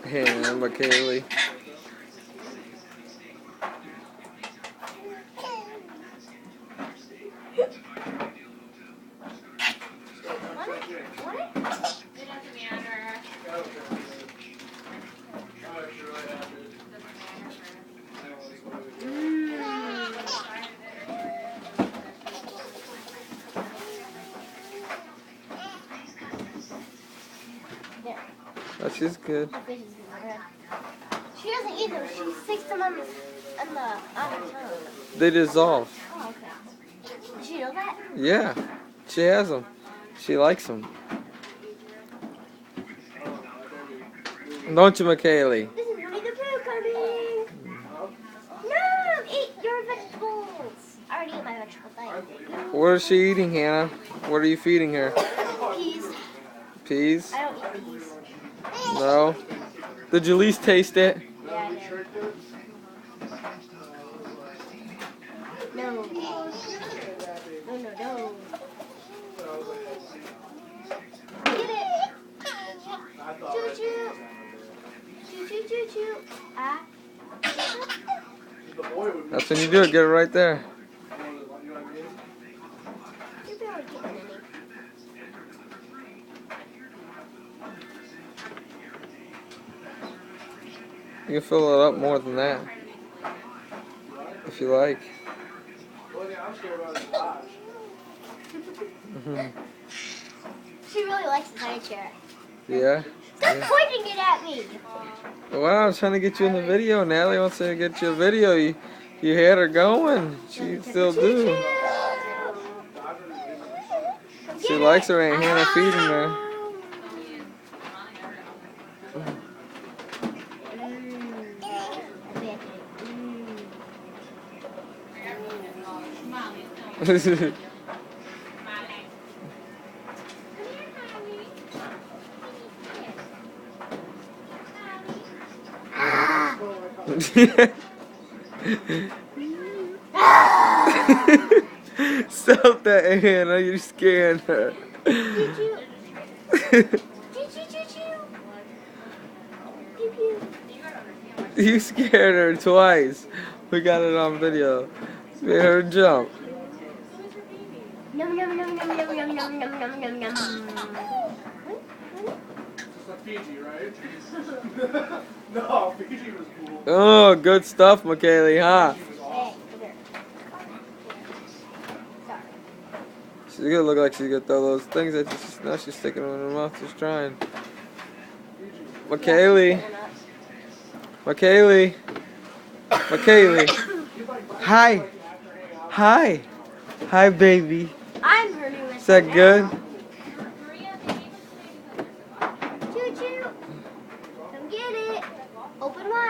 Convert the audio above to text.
Hannah, McKaylee. Oh, she's good. She doesn't eat them. She sticks them on her tongue. They dissolve. Oh, okay. Did you know that? Yeah, she has them. She likes them. Don't you, McKaylee? This is Winnie the Pooh coming. No, eat your vegetables. I already ate my vegetables. What is she eating, Hannah? What are you feeding her? Peas. Peas? I don't eat peas. No. Did you at least taste it? Yeah, I did. No. No, no, no. Get it. Choo choo. Choo choo choo choo. Ah. That's when you do it. Get it right there. You're barely getting any. You can fill it up more than that. If you like. She really likes the high chair. Yeah? Stop pointing it at me. Well, I'm trying to get you in the video. Natalie wants to get you a video. You had her going. She still do. She likes her Aunt Hannah feeding her. Stop that, Hannah. You're scaring her. You scared her twice. We got it on video. Made her jump. Yum yum yum yum yum yum yum yum yum yum yum. Fiji, right? No, Fiji was cool. Oh, good stuff, McKaylee, huh? Hey, come here. Sorry. She's gonna look like she's gonna throw those things at you. Now she's sticking them in her mouth, just trying. McKaylee. McKaylee. McKaylee. Hi. Hi. Hi, baby. I'm hurting myself. Is that good? Choo choo. Come get it. Open wide.